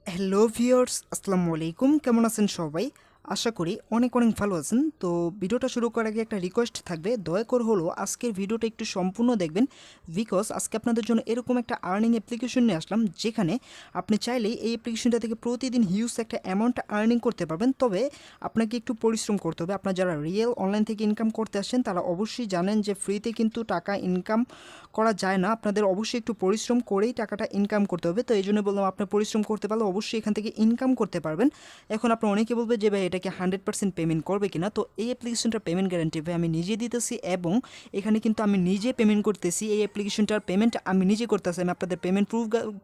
Hello viewers, আসসালামু আলাইকুম। কেমন আছেন সবাই? আশা করি অনেক অনেক ভালো আছেন। তো ভিডিওটা শুরু করার আগে একটা রিকোয়েস্ট থাকবে, দয়া করে হলো আজকের ভিডিওটা একটু সম্পূর্ণ দেখবেন। বিকজ আজকে আপনাদের জন্য এরকম একটা আর্নিং অ্যাপ্লিকেশন নিয়ে আসলাম, যেখানে আপনি চাইলেই এই অ্যাপ্লিকেশনটা থেকে প্রতিদিন হিউজ একটা অ্যামাউন্ট আর্নিং করতে পারবেন। তবে আপনাকে একটু পরিশ্রম করতে হবে। আপনারা যারা রিয়েল অনলাইন থেকে ইনকাম করতে আসেন তারা অবশ্যই জানেন যে ফ্রিতে কিন্তু টাকা ইনকাম করা যায় না। আপনাদের অবশ্যই একটু পরিশ্রম করেই টাকাটা ইনকাম করতে হবে। তো এই জন্য বললাম, আপনার পরিশ্রম করতে পারলে অবশ্যই এখান থেকে ইনকাম করতে পারবেন। এখন আপনার অনেকে বলবে যে ভাই এটাকে 100% পেমেন্ট করবে কিনা। তো এই অ্যাপ্লিকেশনটার পেমেন্ট গ্যারান্টি ভাই আমি নিজে দিতেছি, এবং এখানে কিন্তু আমি নিজে পেমেন্ট করতেছি। এই অ্যাপ্লিকেশনটার পেমেন্ট আমি নিজে করতেছি। আমি আপনাদের পেমেন্ট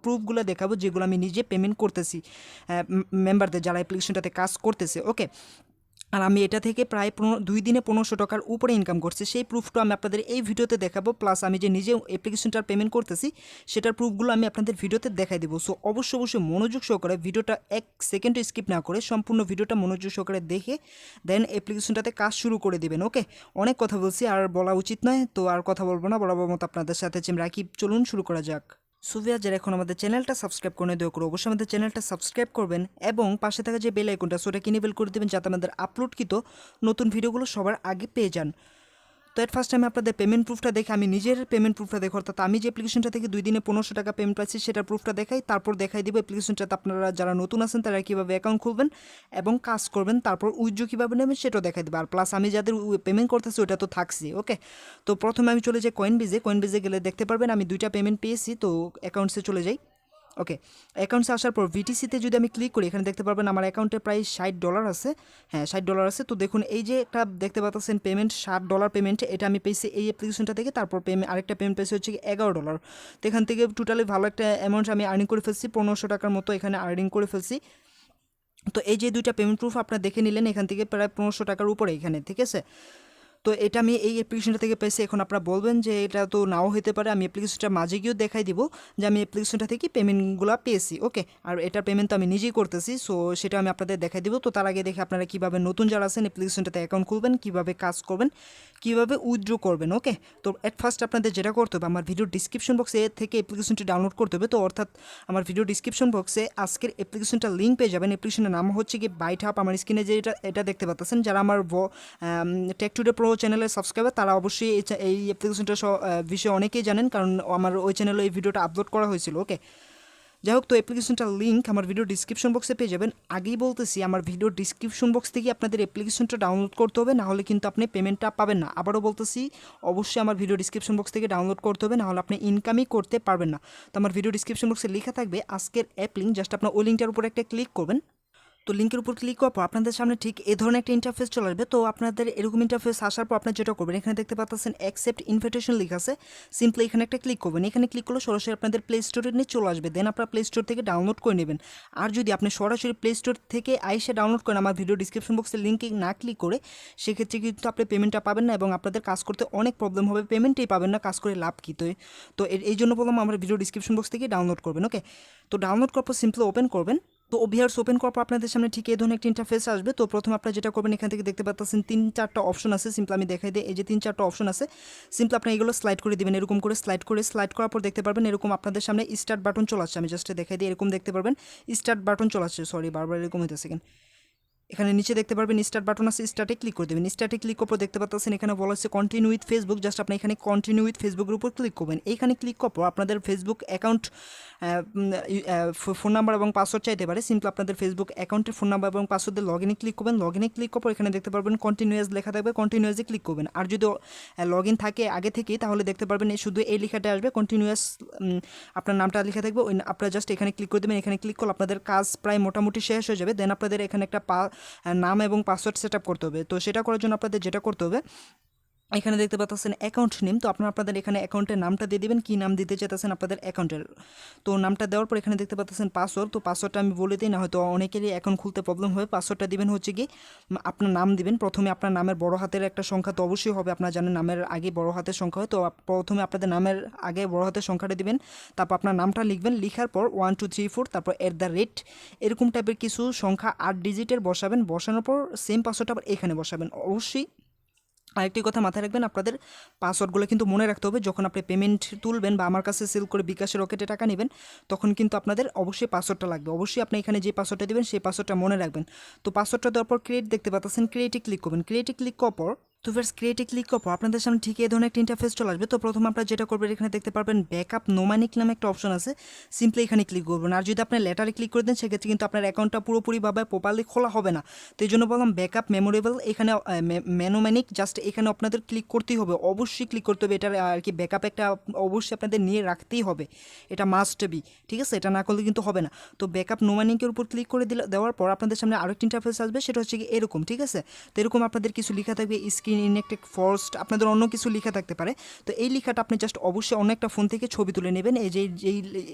প্রুফগুলো দেখাবো যেগুলো আমি নিজে পেমেন্ট করতেছি মেম্বারদের, যারা অ্যাপ্লিকেশনটাতে কাজ করতেছে। ওকে, আর আমি এটা থেকে প্রায় 2 দিনে 1500 টাকার উপরে ইনকাম করছি। সেই প্রুফটা আমি আপনাদের এই ভিডিওতে দেখাবো, প্লাস আমি যে নিজে অ্যাপ্লিকেশনটার পেমেন্ট করতেছি সেটার প্রুফগুলো আমি আপনাদের ভিডিওতে দেখাই দেবো। সো অবশ্যই মনোযোগ সহকারে ভিডিওটা 1 সেকেন্ডও স্কিপ না করে সম্পূর্ণ ভিডিওটা মনোযোগ সহকারে দেখে দেন অ্যাপ্লিকেশনটাতে কাজ শুরু করে দিবেন। ওকে, অনেক কথা বলছি, আর বলা উচিত নয়, তো আর কথা বলবো না, বরাবর মতো আপনাদের সাথে রাখি। চলুন শুরু করা যাক। সুফিয়া, যারা এখন আমাদের চ্যানেলটা সাবস্ক্রাইব করে দয়া করে অবশ্যই আমাদের চ্যানেলটা সাবস্ক্রাইব করবেন, এবং পাশে থাকা যে বেল আইকনটা সেটা কিনেবেল করে দেবেন, যাতে আমাদের আপলোডকৃত নতুন ভিডিওগুলো সবার আগে পেয়ে যান। তো এট ফার্স্ট আমি আপনাদের পেমেন্ট প্রুফটা দেখে, আমি নিজের পেমেন্ট প্রুফটা দেখো, অর্থাৎ আমি যে অ্যাপ্লিকেশনটা থেকে 2 দিনে 1500 টাকা পেমেন্ট পাচ্ছি সেটার প্রুফটা দেখাই, তারপর দেখাই দিব অ্যাপ্লিকেশনটাতে আপনারা যারা নতুন আছেন তারা কীভাবে অ্যাকাউন্ট খুলবেন এবং কাজ করবেন, তারপর উইথড্র কীভাবে নেবেন সেটাও দেখাই দেবো। আর প্লাস আমি যাদের পেমেন্ট করতেছি ওটা তো থাকছি। ওকে, তো প্রথমে আমি চলে যাই কয়েনবিজে গেলে দেখতে পারবেন আমি 2টা পেমেন্ট পেয়েছি। তো অ্যাকাউন্টসে চলে যাই। ওকে, অ্যাকাউন্টসে আসার পর ভিটিসিতে যদি আমি ক্লিক করি, এখানে দেখতে পারবেন আমার অ্যাকাউন্টে প্রায় $60 আছে। হ্যাঁ, $60 আছে। তো দেখুন এই যে একটা দেখতে পাচ্ছেন পেমেন্ট, $60 পেমেন্ট, এটা আমি পেয়েছি এই অ্যাপ্লিকেশনটা থেকে। তারপর আরেকটা পেমেন্ট পেয়েছি হচ্ছে $11। তো এখান থেকে টোটালি ভালো একটা অ্যামাউন্ট আমি আর্নিং করে ফেলছি, 1500 টাকার মতো এখানে আর্নিং করে ফেলছি। তো এই যে 2টা পেমেন্ট প্রুফ আপনারা দেখে নিলেন, এখান থেকে প্রায় 1500 টাকার উপরে এখানে, ঠিক আছে। তো এটা আমি এই অ্যাপ্লিকেশনটা থেকে পেয়েছি। এখন আপনারা বলবেন যে এটা তো নাও হতে পারে, আমি অ্যাপ্লিকেশনটা মাঝে গিয়েও দেখাই দিব যে আমি অ্যাপ্লিকেশনটা থেকে পেমেন্টগুলো পেয়েছি। ওকে, আর এটার পেমেন্ট তো আমি নিজেই করতেছি, সো সেটা আমি আপনাদের দেখাই দিব। তো তার আগে দেখে আপনারা কীভাবে নতুন যারা আছেন অ্যাপ্লিকেশনটাতে অ্যাকাউন্ট খুলবেন, কীভাবে কাজ করবেন, কীভাবে উইথড্র করবেন। ওকে, তো এট ফার্স্ট আপনাদের যেটা করতে হবে, আমার ভিডিও ডিসক্রিপশন বক্সে থেকে অ্যাপ্লিকেশনটি ডাউনলোড করতে হবে। তো অর্থাৎ আমার ভিডিও ডিসক্রিপশন বক্সে আজকের অ্যাপ্লিকেশনটার লিঙ্ক পেয়ে যাবেন। অ্যাপ্লিকেশনের নাম হচ্ছে কি বাইট হাব। আমার স্ক্রিনে যে এটা দেখতে পাচ্ছেন, যারা আমার টেক টুডে প্রো চ্যানেলের সাবস্ক্রাইবার তারা অবশ্যই এই অ্যাপ্লিকেশনটার বিষয়ে অনেকেই জানেন, কারণ আমার ওই চ্যানেলে এই ভিডিওটা আপলোড করা হয়েছিল। ওকে, যাই হোক, তো অ্যাপ্লিকেশনটার লিঙ্ক আমার ভিডিও ডিসক্রিপশন বক্সে পেয়ে যাবেন। আগেই বলতেছি, আমার ভিডিও ডিসক্রিপশন বক্স থেকে আপনাদের অ্যাপ্লিকেশনটা ডাউনলোড করতে হবে, না হলে কিন্তু আপনি পেমেন্টটা পাবেন না। আবারও বলতেছি, অবশ্যই আমার ভিডিও ডিসক্রিপশন বক্স থেকে ডাউনলোড করতে হবে, না হলে আপনি ইনকামই করতে পারবেন না। তো আমার ভিডিও ডিসক্রিপশন বক্সে লেখা থাকবে আজকের অ্যাপ লিঙ্ক, জাস্ট আপনার ওই লিঙ্কটার উপর একটা ক্লিক করবেন। তো লিঙ্কের উপর ক্লিক করার পর আপনাদের সামনে ঠিক এই ধরনের একটা ইন্টারফেস চলে আসবে। তো আপনাদের এরকম ইন্টারফেস আসার পর আপনার যেটা করবেন, এখানে দেখতে পাচ্ছেন অ্যাকসেপ্ট ইনভিটেশন লেখা আছে, সিম্পলি এখানে একটা ক্লিক করবেন। এখানে ক্লিক করলে সরাসরি আপনাদের প্লে স্টোরে নিয়ে চলে আসবে, দেন আপনারা প্লে স্টোর থেকে ডাউনলোড করে নেবেন। আর যদি আপনি সরাসরি প্লে স্টোর থেকে আইসে ডাউনলোড করেন, আমার ভিডিও ডিসক্রিপশন বক্সের লিঙ্কে না ক্লিক করে, সেক্ষেত্রে কিন্তু আপনি পেমেন্টটা পাবেন না, এবং আপনাদের কাজ করতে অনেক প্রবলেম হবে, পেমেন্টই পাবেন না, কাজ করে লাভ কী। তো এই জন্য বললাম আমার ভিডিও ডিসক্রিপশন বক্স থেকে ডাউনলোড করবেন। ওকে, তো ডাউনলোড করার পর সিম্পলি ওপেন করবেন। তো ভিউয়ার্স, ওপেন করার পর আপনাদের সামনে ঠিক এই ধরনের একটা ইন্টারফেস আসবে। তো প্রথমে আপনারা যেটা করবেন, এখান থেকে দেখতে পাচ্ছেন 3-4টা অপশন আছে। সিম্পল আমি দেখাই দিই, এই যে 3-4টা অপশন আছে, সিম্পল আপনি এগুলো স্লাইড করে দিবেন। এরকম করে স্লাইড করার পর দেখতে পারবেন এরকম আপনাদের সামনে স্টার্ট বাটন চলে আসছে। আমি জাস্ট দেখাই দিই, এরকম দেখতে পারবেন স্টার্ট বাটন চলে আসছে। সরি, বারবার এরকম হইতেছে কেন। এখানে নিচে দেখতে পারবেন স্টার্ট বাটন আছে, স্টার্টে ক্লিক করে দেবেন। স্টার্টে ক্লিক করার পর দেখতে পাচ্ছেন এখানে বলা হচ্ছে কন্টিনিউ উইথ ফেসবুক, জাস্ট আপনি এখানে কন্টিনিউ উইথ ফেসবুকের উপর ক্লিক করবেন। এইখানে ক্লিক করার পর আপনাদের ফেসবুক অ্যাকাউন্ট ফোন নাম্বার এবং পাসওয়ার্ড চাইতে পারে। সিম্পল আপনাদের ফেসবুক অ্যাকাউন্টের ফোন নাম্বার এবং পাসওয়ার্ডে লগ ইনে ক্লিক করবেন। লগ ইনে ক্লিক করার পর এখানে দেখতে পারবেন কন্টিনিউয়াস লেখা থাকবে, কন্টিনিউয়াসে ক্লিক করবেন। আর যদি লগ ইন থাকে আগে থেকেই, তাহলে দেখতে পারবেন শুধু এই লেখাটা আসবে, কন্টিনিউয়াস আপনার নামটা লেখা থাকবে। ওই আপনারা জাস্ট এখানে ক্লিক করে দেবেন। এখানে ক্লিক করলে আপনাদের কাজ প্রায় মোটামুটি শেষ হয়ে যাবে। দেন আপনাদের এখানে একটা নাম এবং পাসওয়ার্ড সেট আপ করতে হবে। তো সেটা করার জন্য আপনাদের যেটা করতে হবে, এখানে দেখতে পাচ্ছেন অ্যাকাউন্ট নেম। তো আপনাদের এখানে অ্যাকাউন্টের নামটা দিয়ে দেবেন, কী নাম দিতে চাইতেছেন আপনাদের অ্যাকাউন্টের। তো নামটা দেওয়ার পর এখানে দেখতে পাচ্ছেন পাসওয়ার্ড। তো পাসওয়ার্ডটা আমি বলে দিই, না হয়তো অনেকেরই অ্যাকাউন্ট খুলতে প্রবলেম হবে। পাসওয়ার্ডটা দিবেন হচ্ছে কি, আপনার নাম দিবেন। প্রথমে আপনার নামের বড় হাতের একটা সংখ্যা তো অবশ্যই হবে, আপনারা জানেন নামের আগে বড় হাতের সংখ্যা হয়। তো প্রথমে আপনাদের নামের আগে বড় হাতের সংখ্যাটা দিবেন, তারপর আপনার নামটা লিখবেন, লিখার পর 1 2 3 4 তারপর @ এরকম টাইপের কিছু সংখ্যা 8 ডিজিটের বসাবেন। বসানোর পর সেম পাসওয়ার্ডটা আবার এখানে বসাবেন। অবশ্যই আরেকটি কথা মাথায় রাখবেন, আপনাদের পাসওয়ার্ডগুলো কিন্তু মনে রাখতে হবে। যখন আপনি পেমেন্ট তুলবেন বা আমার কাছে সেল করে বিকাশে রকেটে টাকা নেবেন, তখন কিন্তু আপনাদের অবশ্যই পাসওয়ার্ডটা লাগবে। অবশ্যই আপনি এখানে যে পাসওয়ার্ডটা দেবেন সেই পাসওয়ার্ডটা মনে রাখবেন। তো পাসওয়ার্ডটা দেওয়ার পর ক্রিয়েট দেখতে পাচ্ছেন, ক্রিয়েটে ক্লিক করবেন। ক্রিয়েটে ক্লিক করার পর তো ফ্রেন্ডস, ক্রিয়েটে ক্লিক করার পর আপনাদের সামনে ঠিক এই ধরনের একটা ইন্টারফেস চলে আসবে। তো প্রথমে আপনারা যেটা করবেন, এখানে দেখতে পারবেন ব্যাকআপ নোমানিক নামে একটা অপশন আছে, সিম্পলি এখানে ক্লিক করবেন। আর যদি আপনার লেটারে ক্লিক করে দেন, সেক্ষেত্রে কিন্তু আপনার অ্যাকাউন্টটা পুরোপুরিভাবে প্রপারলি খোলা হবে না। তো এই জন্য বললাম ব্যাকআপ মেমোরেবল, এখানে ম্যানোম্যানিক, জাস্ট এখানে আপনাদের ক্লিক করতেই হবে, অবশ্যই ক্লিক করতে হবে। এটার আর কি ব্যাকআপ একটা অবশ্যই আপনাদের নিয়ে রাখতেই হবে, এটা মাস্ট বি, ঠিক আছে? এটা না করলে কিন্তু হবে না। তো ব্যাকআপ নোমানিকের উপর ক্লিক করে দেওয়ার পর আপনাদের সামনে আরেকটি ইন্টারফেস আসবে, সেটা হচ্ছে কি এরকম, ঠিক আছে? তো এরকম আপনাদের কিছু লেখা থাকবে, স্ক্রিন ইনেক্টেড ফরস্ট, আপনাদের অন্য কিছু লেখা থাকতে পারে। তো এই লেখাটা আপনি জাস্ট অবশ্যই অন্য একটা ফোন থেকে ছবি তুলে নেবেন। এই যে যেই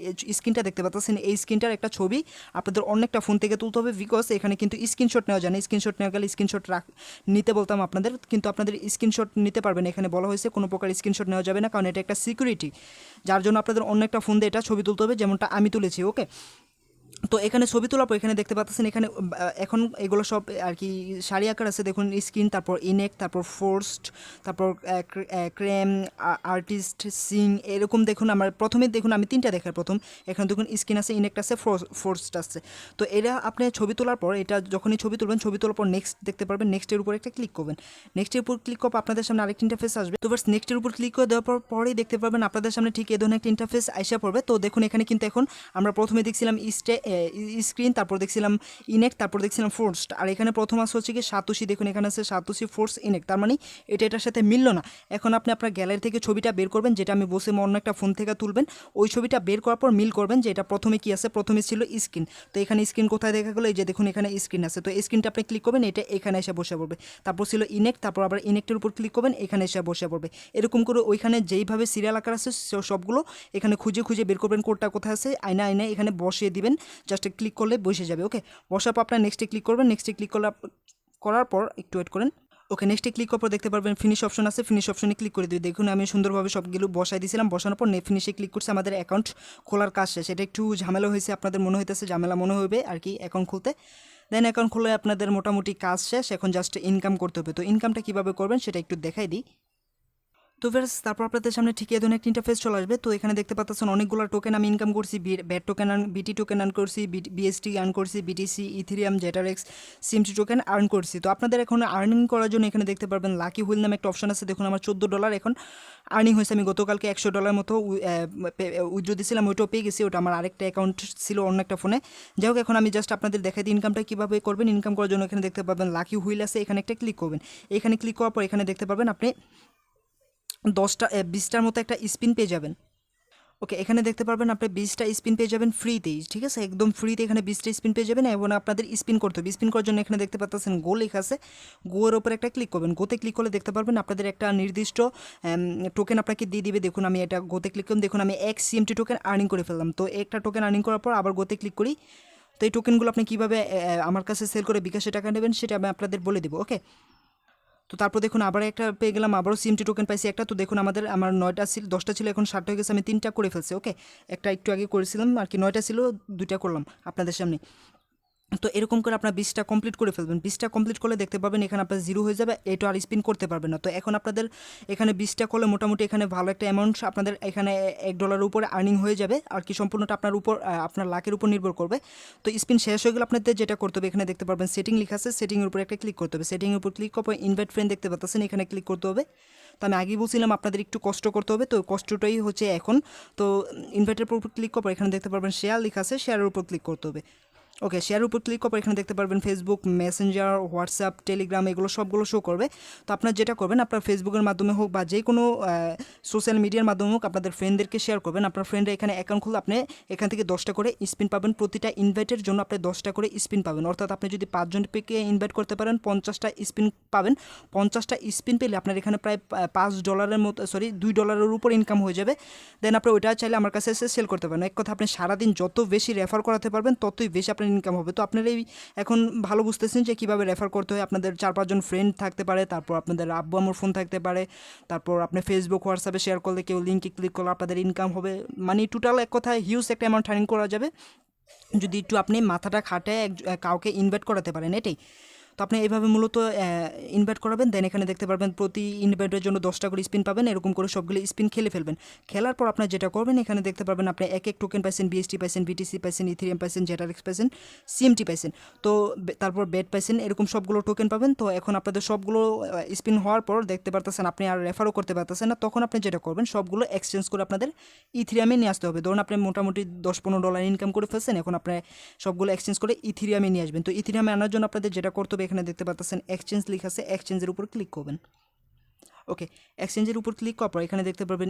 স্ক্রিনটা দেখতে পাচ্ছেন, এই স্ক্রিনটার একটা ছবি আপনাদের অন্য একটা ফোন থেকে তুলতে হবে, বিকজ এখানে কিন্তু স্ক্রিনশট নেওয়া যায় না। স্ক্রিনশট নেওয়া গেলে স্ক্রিনশট নিতে বলতাম আপনাদের, কিন্তু আপনাদের স্ক্রিনশট নিতে পারবেন। এখানে বলা হয়েছে কোনো প্রকার স্ক্রিনশট নেওয়া যাবে না, কারণ এটা একটা সিকিউরিটি, যার জন্য আপনাদের অন্য একটা ফোন দিয়ে এটা ছবি তুলতে হবে, যেমনটা আমি তুলেছি। ওকে, তো এখানে ছবি তোলার পর এখানে দেখতে পাচ্ছেন, এখানে এখন এগুলো সব আর কি সারি আকার আছে। দেখুন স্ক্রিন, তারপর ইনেক, তারপর ফোর্সড, তারপর ক্রেম, আর্টিস্ট, সিং, এরকম দেখুন। আমার প্রথমে দেখুন আমি তিনটা দেখার প্রথম, এখানে দেখুন স্ক্রিন আছে, ইনেক্ট আছে, ফোর্সড আছে। তো এরা আপনি ছবি তোলার পর, এটা যখনই ছবি তুলবেন, ছবি তোলার পর নেক্সট দেখতে পারবেন, নেক্সটের উপর একটা ক্লিক করবেন। নেক্সটের উপর ক্লিক করব আপনাদের সামনে আরেকটা ইন্টারফেস আসবে। তো বাস নেক্সটের উপর ক্লিক করে দেওয়ার পর পরেই দেখতে পারবেন আপনাদের সামনে ঠিক এই ধরনের একটা ইন্টারফেস আইসা পড়বে। তো দেখুন এখানে কিন্তু এখন আমরা প্রথমে দেখছিলাম স্ক্রিন, তারপর দেখছিলাম ইনেক্ট, তারপর দেখছিলাম ফোর্সড, আর এখানে প্রথম আসছে হচ্ছে কি সাতোশি। দেখুন এখানে আছে সাতোশি ফোর্স ইনেক্ট, তার মানে এটা এটার সাথে মিললো না। এখন আপনি আপনার গ্যালারি থেকে ছবিটা বের করবেন, যেটা আমি বসে অন্য একটা ফোন থেকে তুলবেন। ওই ছবিটা বের করার পর মিল করবেন যে এটা প্রথমে কি আছে, প্রথমে ছিল স্ক্রিন। তো এখানে স্ক্রিন কোথায় দেখা গেলো, এই যে দেখুন এখানে স্ক্রিন আছে। তো স্ক্রিনটা আপনি ক্লিক করবেন, এটা এখানে এসে বসে পড়বে। তারপর ছিল ইনেক্ট, তারপর আবার ইনেক্টের উপর ক্লিক করবেন, এখানে এসে বসে পড়বে। এরকম করে ওইখানে যেইভাবে সিরিয়াল আকার আছে সবগুলো এখানে খুঁজে খুঁজে বের করবেন কোডটা কোথায় আছে, আয়না আয়নায় এখানে বসিয়ে দিবেন। জাস্ট ক্লিক করলে বসে যাবে। ওকে, বসার পর আপনার নেক্সটে ক্লিক করবেন। নেক্সটে ক্লিক করলে করার পর একটু ওয়েট করেন। ওকে, নেক্সটে ক্লিক করার পর দেখতে পারবেন ফিনিশ অপশন আছে, ফিনিশ অপশনে ক্লিক করে দিই। দেখুন আমি সুন্দরভাবে সবগুলো বসাই দিয়েছিলাম, বসানোর পর ফিনিশে ক্লিক করছে, আমাদের অ্যাকাউন্ট খোলার কাজ শেষ। এটা একটু ঝামেলা হয়েছে, আপনাদের মনে হইতেছে ঝামেলা মনে হবে আর কি অ্যাকাউন্ট খুলতে। দেন অ্যাকাউন্ট খুলে আপনাদের মোটামুটি কাজ শেষ, এখন জাস্ট ইনকাম করতে হবে। তো ইনকামটা কীভাবে করবেন সেটা একটু দেখাই দিই। তো ফ্রেন্ডস, তারপর আপনাদের সামনে ঠিক এই ধরনের একটা ইন্টারফেস চলে আসবে। তো এখানে দেখতে পাচ্ছেন অনেকগুলো টোকেন আমি ইনকাম করছি, ব্যাট টোকেন বিটি টোকেন আর্ন করছি, বিএসটি আর্ন করছি, বিটিসি, ইথেরিয়াম, জেটারেক্স, সিমটি টোকেন আর্ন করছি। তো আপনাদের এখন আর্নিং করার জন্য এখানে দেখতে পারবেন লাকি হুইল নামে একটা অপশন আছে। দেখুন আমার $14 এখন আর্নিং হয়েছে। আমি গতকালকে $100 মতো উইথড্র দিয়েছিলাম, ওইটাও পেয়ে গেছি। ওটা আমার আরেকটা অ্যাকাউন্ট ছিল অন্য একটা ফোনে। যাই হোক, এখন আমি জাস্ট আপনাদের দেখাই দিই ইনকামটা কীভাবে করবেন। ইনকাম করার জন্য এখানে দেখতে পাবেন লাকি হুইল আছে, এখানে একটা ক্লিক করবেন। এখানে ক্লিক করার পর এখানে দেখতে পাবেন আপনি 20টার মতো একটা স্পিন পেয়ে যাবেন। ওকে, এখানে দেখতে পারবেন আপনি 20টা স্পিন পেয়ে যাবেন ফ্রিতেই, ঠিক আছে? একদম ফ্রিতে এখানে 20টা স্পিন পেয়ে যাবেন, এবং আপনাদের স্পিন করতে হবে। স্পিন করার জন্য এখানে দেখতে পাচ্ছেন গো লেখা আছে, গোয়ের ওপর একটা ক্লিক করবেন। গোতে ক্লিক করলে দেখতে পারবেন আপনাদের একটা নির্দিষ্ট টোকেন আপনাকে দিয়ে দিবে। দেখুন আমি এটা গোতে ক্লিক করলাম, দেখুন আমি এক সিএমটি টোকেন আর্নিং করে ফেললাম। তো একটা টোকেন আর্নিং করার পর আবার গোতে ক্লিক করি। তো এই টোকেনগুলো আপনি কীভাবে আমার কাছে সেল করে বিকাশে টাকা নেবেন সেটা আমি আপনাদের বলে দেবো। ওকে, তো তারপর দেখুন আবার একটা পেয়ে গেলাম, আবারও সিএমটি টোকেন পাইছি একটা। তো দেখুন আমার 9টা ছিল, 10টা ছিল, এখন 7টা হয়ে গেছে, আমি 3টা করে ফেলছি। ওকে, একটা একটু আগে করেছিলাম আর কি, 9টা ছিল, 2টা করলাম আপনাদের সামনে। তো এরকম করে আপনার 20টা কমপ্লিট করে ফেলবেন। 20টা কমপ্লিট করলে দেখতে পাবেন এখানে আপনার জিরো হয়ে যাবে, এটা আর স্পিন করতে পারবেন না। তো এখন আপনাদের এখানে 20টা করলে মোটামুটি এখানে ভালো একটা অ্যামাউন্ট আপনাদের এখানে $1 উপরে আর্নিং হয়ে যাবে আর কি। সম্পূর্ণটা আপনার উপর আপনার লাখের উপর নির্ভর করবে। তো স্পিন শেষ হয়ে গেলে আপনাদের যেটা করতে হবে, এখানে দেখতে পারবেন সেটিং লেখা আছে, সেটিংয়ের উপর একটা ক্লিক করতে হবে। সেটিংয়ের উপর ক্লিক করার পর ইনভাইট ফ্রেন্ড দেখতে পাচ্ছেন, এখানে ক্লিক করতে হবে। তো আমি আগেই বলছিলাম আপনাদের একটু কষ্ট করতে হবে, তো কষ্টটাই হচ্ছে এখন। তো ইনভাইটের উপর ক্লিক করার পর এখানে দেখতে পারবেন শেয়ার লেখা আছে, শেয়ারের উপর ক্লিক করতে হবে। ওকে, শেয়ারের উপর ক্লিক করার এখানে দেখতে পারবেন ফেসবুক, মেসেঞ্জার, হোয়াটসঅ্যাপ, টেলিগ্রাম, এগুলো সবগুলো শো করবে। তো আপনার যেটা করবেন, আপনার ফেসবুকের মাধ্যমে হোক বা যে কোনো সোশ্যাল মিডিয়ার মাধ্যমে হোক আপনাদের ফ্রেন্ডদেরকে শেয়ার করবেন। আপনার ফ্রেন্ডরা এখানে অ্যাকাউন্ট খুলে আপনি এখান থেকে 10টা করে স্পিন পাবেন। প্রতিটা ইনভাইটের জন্য আপনি 10টা করে স্পিন পাবেন, অর্থাৎ আপনি যদি 5 জনকে ইনভাইট করতে পারেন 50টা স্পিন পাবেন। 50টা স্পিন পেলে আপনার এখানে প্রায় $5 মতো, সরি $2 উপর ইনকাম হয়ে যাবে। দেন আপনি ওইটা চাইলে আমার কাছে এসে সেল করতে পারেন। এক কথা, আপনি সারাদিন যত বেশি রেফার করাতে পারবেন ততই বেশি আপনার ইনকাম হবে। তো আপনারা এখন ভালো বুঝতেছেন যে কীভাবে রেফার করতে হয়। আপনাদের 4-5 জন ফ্রেন্ড থাকতে পারে, তারপর আপনাদের আব্বু আম্মুর ফোন থাকতে পারে, তারপর আপনি ফেসবুক, হোয়াটসঅ্যাপে শেয়ার করলে কেউ লিঙ্কে ক্লিক করলে আপনাদের ইনকাম হবে। মানে টোটাল এক কথায় হিউজ একটা অ্যামাউন্ট আর্নিং করা যাবে যদি একটু আপনি মাথাটা খাটায় কাউকে ইনভাইট করাতে পারেন, এটাই। তো আপনি এইভাবে মূলত ইনভাইট করাবেন, দেন এখানে দেখতে পারবেন প্রতি ইনভাইটের জন্য 10টা করে স্পিন পাবেন, এরকম করে সবগুলো স্পিন খেলে ফেলবেন। খেলার পর আপনার যেটা করবেন এখানে দেখতে পারবেন আপনি এক এক টোকেন পাইছেন, বিএসটি পাইছেন, বিটিসি পাইছেন, ইথেরিয়াম পাইছেন, জেটারেক্স পাইছেন, সিএমটি পাইছেন, তো তারপর বেট পাইছেন, এরকম সবগুলো টোকেন পাবেন। তো এখন আপনাদের সবগুলো স্পিন হওয়ার পর দেখতে পারতেছেন আপনি আর রেফারও করতে পারতেছেন না, তখন আপনি যেটা করবেন সবগুলো এক্সচেঞ্জ করে আপনাদের ইথেরিয়ামে নিয়ে আসতে হবে। ধরুন আপনি মোটামুটি $10-15 ইনকাম করে ফেলছেন, এখন আপনার সবগুলো এক্সচেঞ্জ করে ইথেরিয়ামে নিয়ে আসবেন। তো ইথেরিয়ামে আনার জন্য আপনাদের যেটা করতে হবে এখানে দেখতে পাচ্ছেন এক্সচেঞ্জ লেখা আছে, এক্সচেঞ্জের উপর ক্লিক করবেন। ওকে, এক্সচেঞ্জের উপর ক্লিক করার পর এখানে দেখতে পারবেন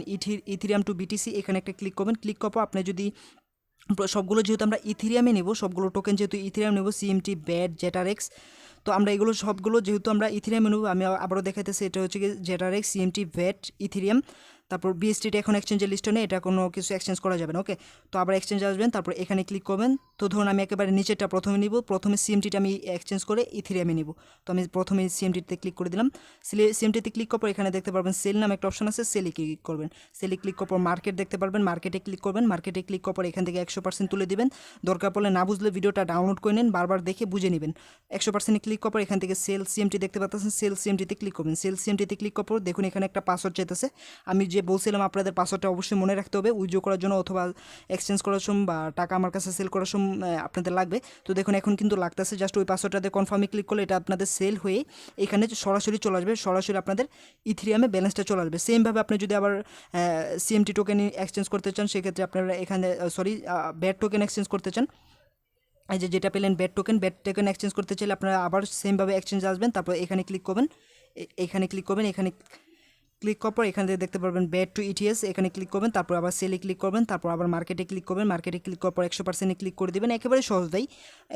ইথেরিয়াম টু বিটিসি, এখানে একটা ক্লিক করবেন। ক্লিক করার পর আপনি যদি সবগুলো যেহেতু আমরা ইথেরিয়ামে নেব, সবগুলো টোকেন যেহেতু ইথেরিয়াম নেব, সিএমটি, ব্যাট, জেটারেক্স, তো আমরা এগুলো সবগুলো যেহেতু আমরা ইথেরিয়ামে নেব, আমি আবারও দেখাইতেছি, এটা হচ্ছে কি জেটারেক্স, সিএমটি, ব্যাট, ইথেরিয়াম, তারপর বিএসটিটা এখন এক্সচেঞ্জের লিস্টে নেই, এটা কোনো কিছু এক্সচেঞ্জ করা যাবে না। ওকে, তো আবার এক্সচেঞ্জ আসবেন, তারপর এখানে ক্লিক করবেন। তো ধরুন আমি একেবারে নিচেরটা প্রথমে নিব, প্রথমে সিএমটিটা আমি এক্সচেঞ্জ করে ইথেরিয়ামে নিব। তো আমি প্রথমে সিএমটিতে ক্লিক করে দিলাম। সিএমটিতে ক্লিক করার পর এখানে দেখতে পারবেন সেল নামে একটা অপশন আছে, সেলে ক্লিক করবেন। সেলে ক্লিক করার পর মার্কেট দেখতে পারবেন, মার্কেটে ক্লিক করবেন। মার্কেটে ক্লিক করার পর এখান থেকে 100% তুলে দিবেন। দরকার পড়লে না বুঝলে ভিডিওটা ডাউনলোড করে নেন, বারবার দেখে বুঝে নেবেন। 100% ক্লিক করার পর এখান থেকে সেল সিএমটি দেখতে পাচ্ছেন, সেল সিএমটিতে ক্লিক করবেন। সেল সিএমটিতে ক্লিক করার পর দেখুন এখানে একটা পাসওয়ার্ড চাইতেছে। আমি যে বলছিলাম আপনাদের পাসওয়ার্ডটা অবশ্যই মনে রাখতে হবে উইথড্র করার জন্য অথবা এক্সচেঞ্জ করার সময় বা টাকা আমার কাছে সেল করার সময় আপনাদের লাগবে। তো দেখুন এখন কিন্তু লাগতেছে, জাস্ট ওই পাসওয়ার্ডটাতে কনফার্মে ক্লিক করলে এটা আপনাদের সেল হয়ে এখানে সরাসরি চলে আসবে, সরাসরি আপনাদের ইথেরিয়ামে ব্যালেন্সটা চলে আসবে। সেমভাবে আপনি যদি আবার সিএমটি টোকেন এক্সচেঞ্জ করতে চান, সেক্ষেত্রে আপনারা এখানে ব্যাট টোকেন এক্সচেঞ্জ করতে চান, এই যেটা পেলেন ব্যাট টোকেন এক্সচেঞ্জ করতে চাইলে আপনারা আবার সেমভাবে এক্সচেঞ্জ আসবেন, তারপর এখানে ক্লিক করবেন, এখানে ক্লিক করবেন, এখানে ক্লিক করার পর এখানে দেখতে পারবেন ব্যাট টু ইটিএস, এখানে ক্লিক করবেন, তারপর আবার সেলে ক্লিক করবেন, তারপর আবার মার্কেটে ক্লিক করবেন। মার্কেটে ক্লিক করার পর 100% ক্লিক করে দেবেন, একেবারে সহজ ভাই।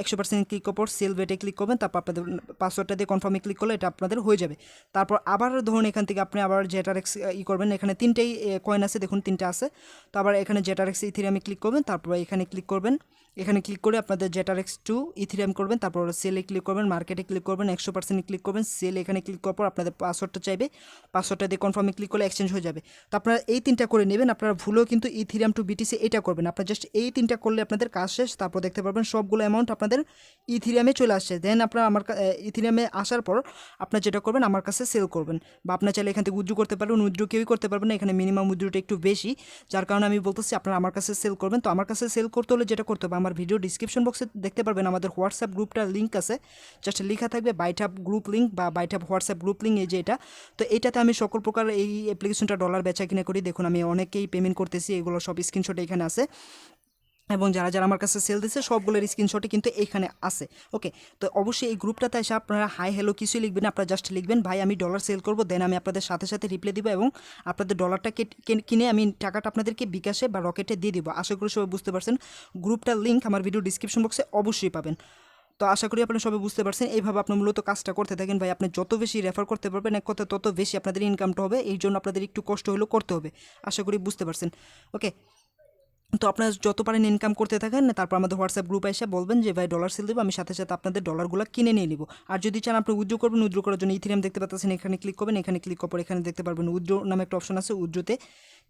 100% ক্লিক করার পর সেল বেটে ক্লিক করবেন, তারপর আপনাদের পাসওয়ার্ডটা দিয়ে কনফার্মে ক্লিক করলে এটা আপনাদের হয়ে যাবে। তারপর আবার ধরুন এখান থেকে আপনি আবার জেটারেক্স করবেন, এখানে 3টেই কয়েন আছে, দেখুন 3টা আছে। তো আবার এখানে জেটারেক্স ইথেরিয়ামে ক্লিক করবেন, তারপর এখানে ক্লিক করবেন, এখানে ক্লিক করে আপনাদের জেটারেক্স টু ইথেরিয়াম করবেন, তারপর সেলে ক্লিক করবেন, মার্কেটে ক্লিক করবেন, 100% ক্লিক করবেন, সেল এখানে ক্লিক করার পর আপনাদের পাসওয়ার্ডটা চাইবে, পাসওয়ার্ডটা দিয়ে কনফার্মে ক্লিক করলে এক্সচেঞ্জ হয়ে যাবে। তো আপনারা এই 3টা করে নেবেন, আপনারা ভুলেও কিন্তু ইথেরিয়াম টু বিটিসি এটা করবেন, আপনারা জাস্ট এই 3টা করলে আপনাদের কাজ শেষ। তারপর দেখতে পারবেন সবগুলো অ্যামাউন্ট আপনাদের ইথেরিয়ামে চলে আসছে। দেন আপনারা আমার ইথেরিয়ামে আসার পর আপনারা যেটা করবেন আমার কাছে সেল করবেন, বা আপনার চাইলে এখান থেকে উইথড্র করতে পারবেন। উইথড্র কেউই করতে পারবেন না, এখানে মিনিমাম উইথড্রটা একটু বেশি, যার কারণে আমি বলতেছি আপনারা আমার কাছে সেল করবেন। তো আমার কাছে সেল করতে হলে যেটা করতে হবে, আমার ভিডিও ডিসক্রিপশন বক্সে দেখতে পারবেন আমাদের হোয়াটসঅ্যাপ গ্রুপটার লিঙ্ক আছে, জাস্ট লেখা থাকবে বাইটআপ গ্রুপ লিঙ্ক বা বাইটআপ হোয়াটসঅ্যাপ গ্রুপ লিঙ্ক, এই যে এটা। তো এইটাতে আমি সকল প্রকার এই অ্যাপ্লিকেশনটা ডলার বেচা কিনা করি, দেখুন আমি অনেকেই পেমেন্ট করতেছি, এগুলো সব স্ক্রিনশট এখানে আছে, এবং যারা যারা আমার কাছে সেল দিচ্ছে সবগুলোর স্ক্রিনশটই কিন্তু এইখানে আছে। ওকে, তো অবশ্যই এই গ্রুপটাতে এসে আপনারা হাই হ্যালো কিছুই লিখবেন, আপনারা জাস্ট লিখবেন ভাই আমি ডলার সেল করবো, দেন আমি আপনাদের সাথে সাথে রিপ্লাই দিব এবং আপনাদের ডলারটা কিনে আমি টাকাটা আপনাদেরকে বিকাশে বা রকেটে দিয়ে দিব। আশা করি সবাই বুঝতে পারছেন, গ্রুপটার লিঙ্ক আমার ভিডিও ডিসক্রিপশন বক্সে অবশ্যই পাবেন। তো আশা করি আপনারা সবাই বুঝতে পারছেন, এইভাবে আপনি মূলত কাজটা করতে থাকেন ভাই, আপনি যত বেশি রেফার করতে পারবেন এক কথা তত বেশি আপনাদের ইনকামটা হবে, এই জন্য আপনাদের একটু কষ্ট হলেও করতে হবে, আশা করি বুঝতে পারছেন। ওকে, তো আপনারা যত পারেন ইনকাম করতে থাকেন, তারপর আমাদের হোয়াটসঅ্যাপ গ্রুপে এসে বলবেন যে ভাই ডলার সেল দেবো, আমি সাথে সাথে আপনাদের ডলারগুলো কিনে নিয়ে নিব। আর যদি চান আপনি উইথড্র করবেন, উইথড্র করার জন্য ইথেরিয়াম দেখতে পাচ্ছেন, এখানে ক্লিক করবেন, এখানে ক্লিক করার পর এখানে দেখতে পারবেন উইথড্র নামে একটা অপশন আছে, উইথড্রতে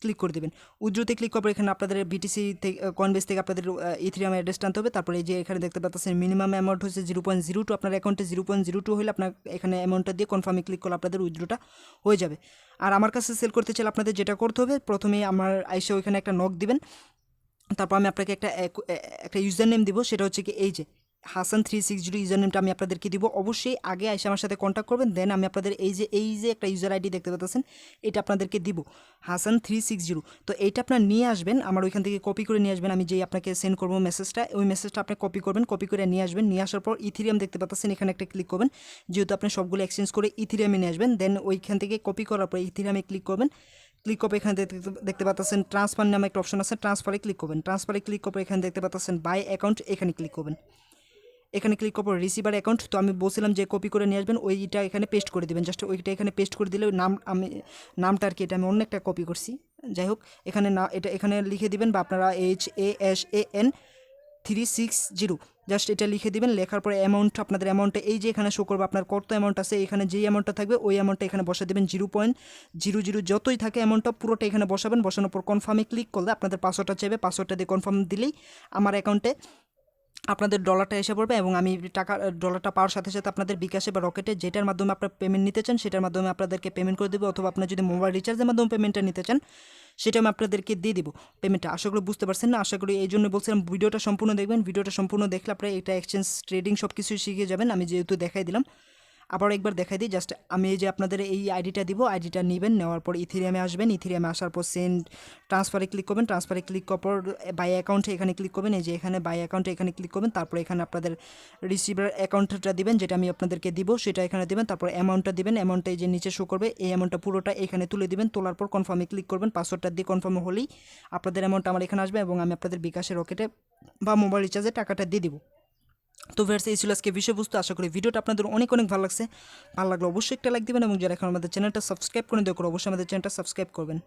ক্লিক করে দেবেন। উইথড্রতে ক্লিক করার পর এখানে আপনাদের বিটিসি থেকে কয়েনবেস থেকে আপনাদের ইথেরিয়াম অ্যাড্রেস টানতে হবে। তারপরে এই যে এখানে দেখতে পাচ্ছেন মিনিমাম অ্যামাউন্ট হচ্ছে 0.02, আপনার অ্যাকাউন্টে 0.02 হলে আপনার এখানে অ্যামাউন্টটা দিয়ে কনফার্মে ক্লিক করলে আপনাদের উইথড্রটা হয়ে যাবে। আর আমার কাছে সেল করতে চাইলে আপনাদের যেটা করতে হবে, প্রথমে আমার আইসে ওইখানে একটা নক দিবেন, তারপর আমি আপনাকে একটা ইউজার নেম দিব, সেটা হচ্ছে কি এই যে হাসান360 ইউজার নেমটা আমি আপনাদেরকে দিব। অবশ্যই আগে এসে আমার সাথে কন্ট্যাক্ট করবেন, দেন আমি আপনাদের এই যে একটা ইউজার আইডি দেখতে পাচ্ছেন, এটা আপনাদেরকে দিব হাসান360। তো এইটা আপনার নিয়ে আসবেন, আমার ওইখান থেকে কপি করে নিয়ে আসবেন, আমি যেই আপনাকে সেন্ড করবো মেসেজটা, ওই মেসেজটা আপনি কপি করবেন, কপি করে নিয়ে আসবেন। নিয়ে আসার পর ইথেরিয়াম দেখতে পাচ্ছেন, এখানে একটা ক্লিক করবেন, যেহেতু আপনি সবগুলো এক্সচেঞ্জ করে ইথেরিয়ামে নিয়ে আসবেন, দেন ওইখান থেকে কপি করার পর ইথেরিয়ামে ক্লিক করবেন। ক্লিক করে এখানে দেখতে পাচ্ছেন ট্রান্সফার নামে একটা অপশন আছে, ট্রান্সফারে ক্লিক করবেন। ট্রান্সফারে ক্লিক করে এখানে দেখতে পাচ্ছেন বাই অ্যাকাউন্ট, এখানে ক্লিক করবেন। এখানে ক্লিক করার পর রিসিভার অ্যাকাউন্ট, তো আমি বলছিলাম যে কপি করে নিয়ে আসবেন, ওইটা এখানে পেস্ট করে দেবেন, জাস্ট ওইটা এখানে পেস্ট করে দিলে নামটা আর কি, এটা আমি অন্য একটা কপি করছি, যাই হোক এখানে এটা এখানে লিখে দিবেন, বা আপনারা HASAN360 জাস্ট এটা লিখে দিবেন। লেখার পরে অ্যামাউন্ট, আপনাদের অ্যামাউন্টটা এই যে এখানে শো করবে আপনার কত অ্যামাউন্ট আছে, এখানে যেই অ্যামাউন্টটা থাকবে ওই অ্যামাউন্টটা এখানে বসা দেবেন, 0.00 যতই থাকে অ্যামাউন্টটা পুরোটা এখানে বসাবেন। বসানোর পর কনফার্মে ক্লিক করলে আপনাদের পাসওয়ার্ডটা চাইবে, পাসওয়ার্ডটা দিয়ে কনফার্ম দিলেই আমার অ্যাকাউন্টে আপনাদের ডলারটা এসে পড়বে এবং আমি টাকা ডলারটা পাওয়ার সাথে সাথে আপনাদের বিকাশে বা রকেটে যেটার মাধ্যমে আপনারা পেমেন্ট নিতে চান সেটার মাধ্যমে আপনাদেরকে পেমেন্ট করে দেবো, অথবা আপনার যদি মোবাইল রিচার্জের মাধ্যমে পেমেন্টটা নিতে চান সেটা আমি আপনাদেরকে দিয়ে দিব পেমেন্টটা। আশা করি বুঝতে পারছেন না? আশা করি এই জন্য বলছিলাম ভিডিওটা সম্পূর্ণ দেখবেন। ভিডিওটা সম্পূর্ণ দেখলে আপনারা এটা এক্সচেঞ্জ ট্রেডিং সব কিছুই শিখে যাবেন। আমি যেহেতু দেখাই দিলাম, আবার একবার দেখাই দিই। জাস্ট আমি এই যে আপনাদের এই আইডিটা দিব, আইডিটা নেবেন, নেওয়ার পর ইথেরিয়ামে আসবেন। ইথেরিয়ামে আসার পর সেন্ড ট্রান্সফারে ক্লিক করবেন। ট্রান্সফারে ক্লিক করার পর বাই অ্যাকাউন্টে এখানে ক্লিক করবেন। এই যে এখানে বাই অ্যাকাউন্টে এখানে ক্লিক করবেন। তারপর এখানে আপনাদের রিসিভার অ্যাকাউন্টটা দিবেন, যেটা আমি আপনাদেরকে দিব সেটা এখানে দিবেন। তারপর অ্যামাউন্টটা দিবেন, অ্যামাউন্টটা এই যে নিচে শো করবে, এই অ্যামাউন্টটা পুরোটা এখানে তুলে দিবেন। তোলার পর কনফার্মে ক্লিক করবেন। পাসওয়ার্ডটা দিয়ে কনফার্ম হলেই আপনাদের অ্যামাউন্ট আমার এখানে আসবে এবং আমি আপনাদের বিকাশে রকেটে বা মোবাইল রিচার্জে টাকাটা দিয়ে দিব। তো ভিউয়ার্স, এই ছিল আজকে বিষয়বস্তু। আশা করি ভিডিওটা আপনাদের অনেক অনেক ভালো লাগছে। ভালো লাগলে অবশ্যই একটা লাইক দিবেন এবং যারা এখন আমাদের চ্যানেলটা সাবস্ক্রাইব করে দেওয়া, অবশ্যই আমাদের চ্যানেলটা সাবস্ক্রাইব করবেন।